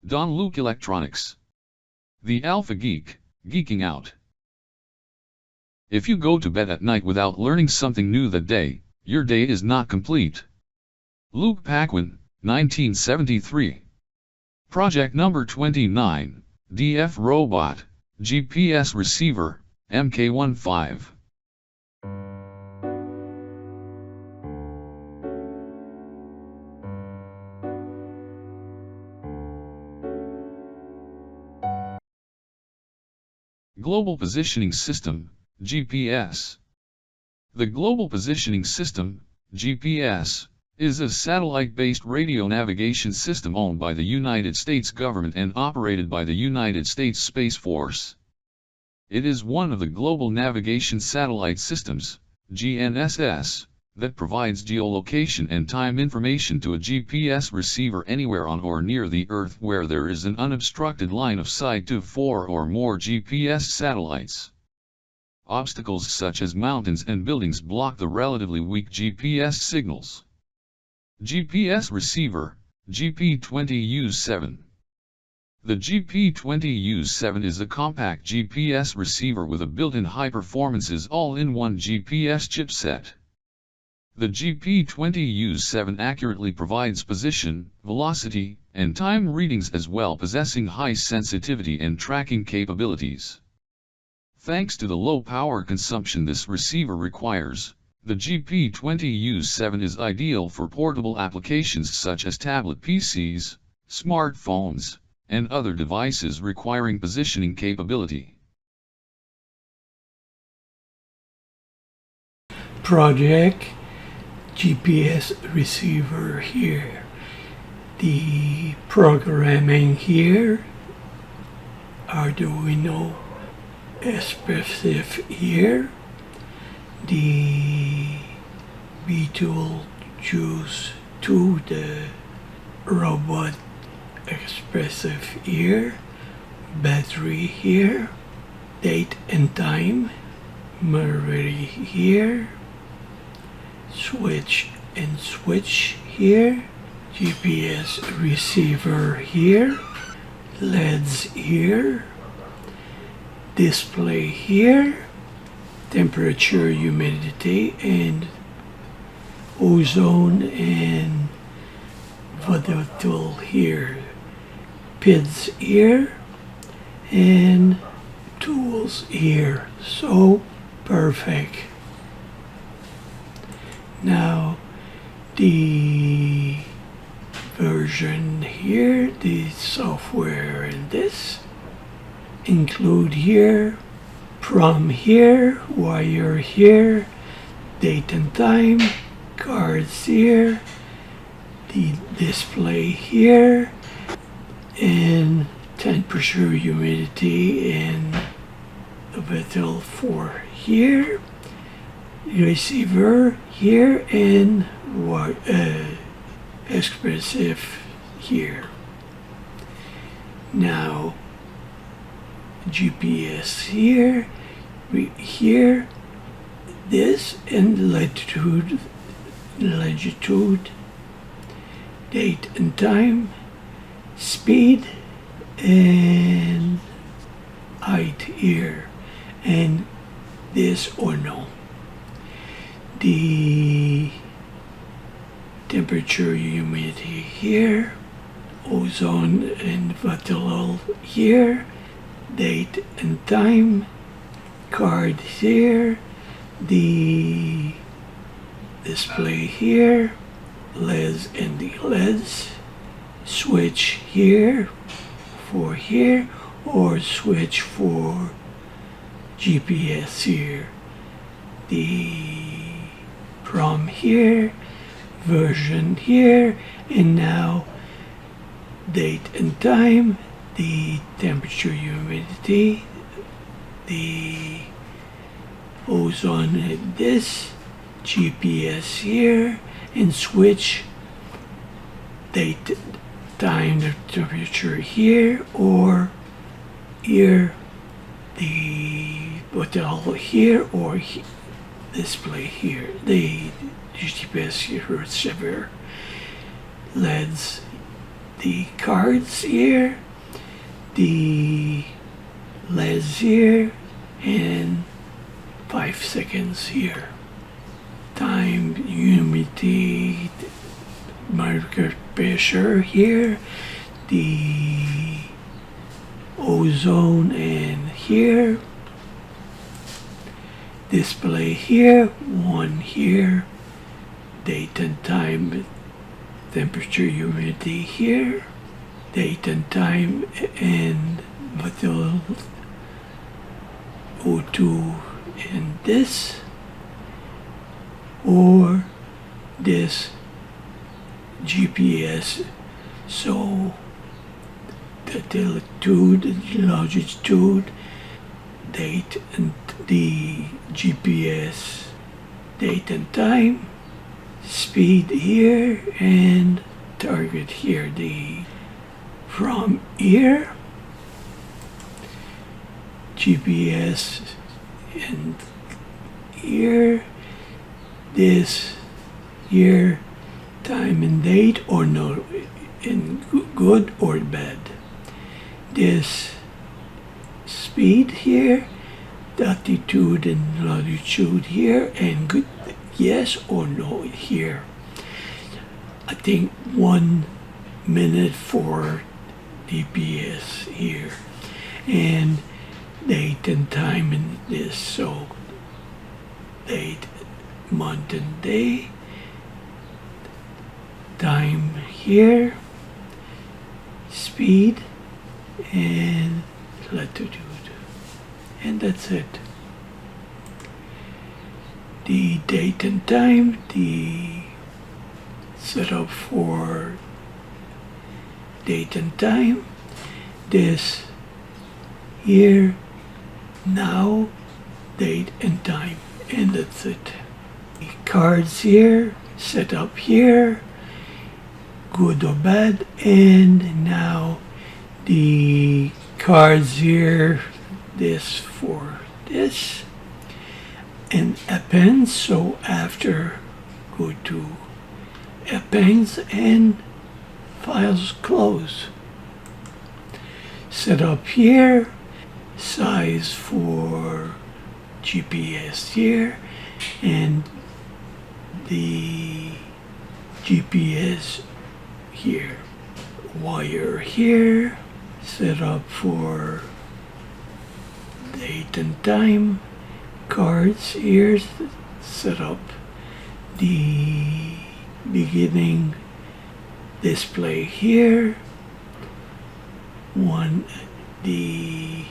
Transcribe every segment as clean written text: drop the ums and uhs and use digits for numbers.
Don Luke Electronics. The Alpha Geek, geeking out. If you go to bed at night without learning something new that day, your day is not complete. Luke Paquin, 1973. Project number 29, DFRobot, GPS receiver, Mk15. Global Positioning System, GPS. The Global Positioning System, GPS, is a satellite-based radio navigation system owned by the United States government and operated by the United States Space Force. It is one of the Global Navigation Satellite Systems, GNSS, that provides geolocation and time information to a GPS receiver anywhere on or near the Earth where there is an unobstructed line of sight to 4 or more GPS satellites. Obstacles such as mountains and buildings block the relatively weak GPS signals. GPS receiver, GP20U7. The GP20U7 is a compact GPS receiver with a built-in high-performances all-in-one GPS chipset. The GP20U7 accurately provides position, velocity, and time readings as well, possessing high sensitivity and tracking capabilities. Thanks to the low power consumption this receiver requires, the GP20U7 is ideal for portable applications such as tablet PCs, smartphones, and other devices requiring positioning capability. Project GPS receiver here. The programming here, Arduino expressive here. The B tool choose to the robot expressive here, battery here, date and time, memory here, switch and switch here, GPS receiver here, LEDs here, display here, temperature, humidity, and ozone and volatile here, PIDs here, and tools here. So perfect. Now the version here, the software in this include here, EEPROM here, wire here, date and time, cards here, the display here, and temperature, humidity, and vital for here, receiver here, and expressive here. Now GPS here, here, this, and latitude, date and time, speed, and height here, and this or no. The temperature, humidity here, ozone and volatile here, date and time, card here, the display here, LEDs and the LEDs, switch here for here, or switch for GPS here, the EEPROM here, version here, and now date and time, the temperature, humidity, the ozone and this, GPS here, and switch date, time, the temperature here, or here, the bottle here, or display here, the GPS here, receiver, LEDs, the cards here, the LEDs here, and 5 seconds here. Time, humidity, marker pressure here, the ozone, and here, display here, one here, date and time, temperature, humidity here, date and time, and vital O2 and this, or this GPS. So the altitude, the longitude, date, and the GPS, date and time, speed here, and target here. The from here, GPS, and here, this here, time and date, or no, in good or bad. This speed here, the altitude and longitude here, and good, yes or no here. I think 1 minute for DPS here, and date and time in this. So date, month and day, time here, speed, and latitude, and that's it. The date and time, the setup for date and time, this here, now, date and time, and that's it. The cards here, set up here, good or bad, and now the cards here, this for this, and appends. So after, go to appends and files close. Set up here, size for GPS here, and the GPS here, wire here, set up for date and time, cards here, set up the beginning display here, the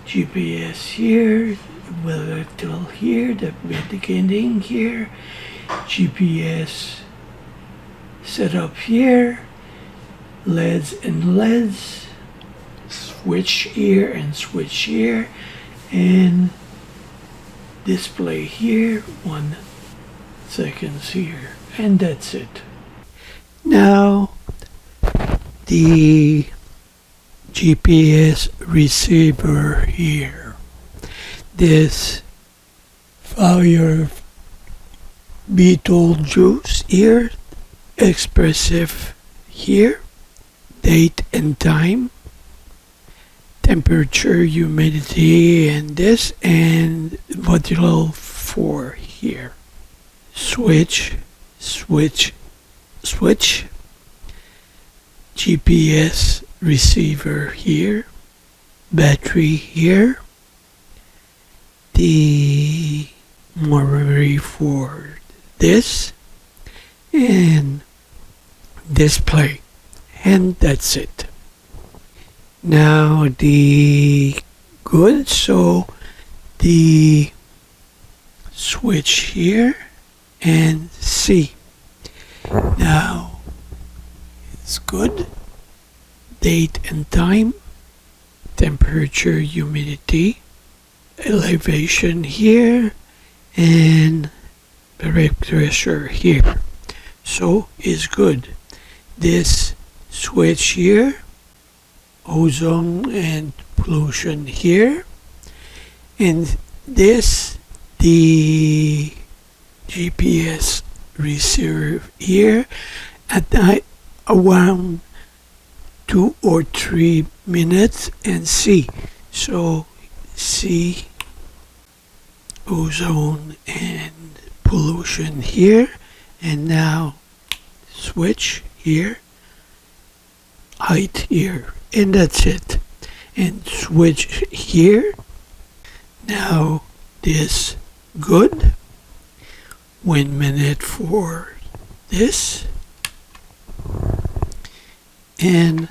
GPS here, volatile here, the beginning here, GPS set up here, LEDs and LEDs, switch here and switch here, and display here, 1 second here, and that's it. Now the GPS receiver here, this fire Beetlejuice here, expressive here, date and time, temperature, humidity, and this, and module 4 here. Switch, switch, switch, GPS receiver here, battery here, the memory for this, and display, and that's it. Now the good, so the switch here and C. Now it's good. Date and time, temperature, humidity, elevation here, and pressure here. So it's good. This switch here, ozone and pollution here, and this the GPS receiver here. At night around 2 or 3 minutes and see. So see ozone and pollution here, and now switch here, height here, and that's it. And switch here. Now this good. 1 minute for this, and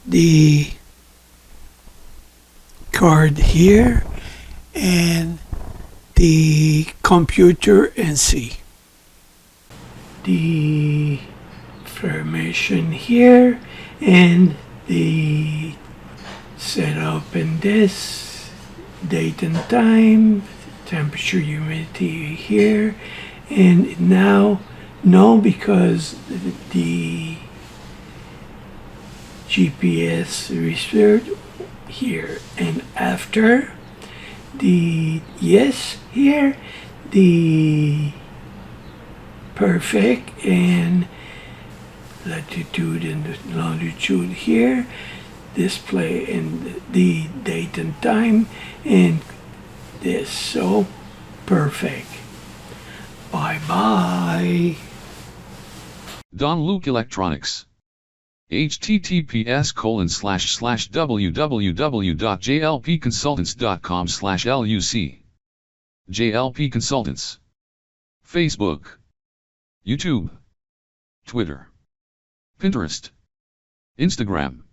the card here, and the computer, and see the information here, and the setup, and this date and time, temperature, humidity here, and now no, because the GPS research here, and after the yes here, the perfect, and latitude and longitude here, display, and the date and time, and this. So perfect. Bye bye. Don Luke Electronics. https://www.jlpconsultants.com/luc. JLP Consultants. Facebook, YouTube, Twitter, Pinterest, Instagram.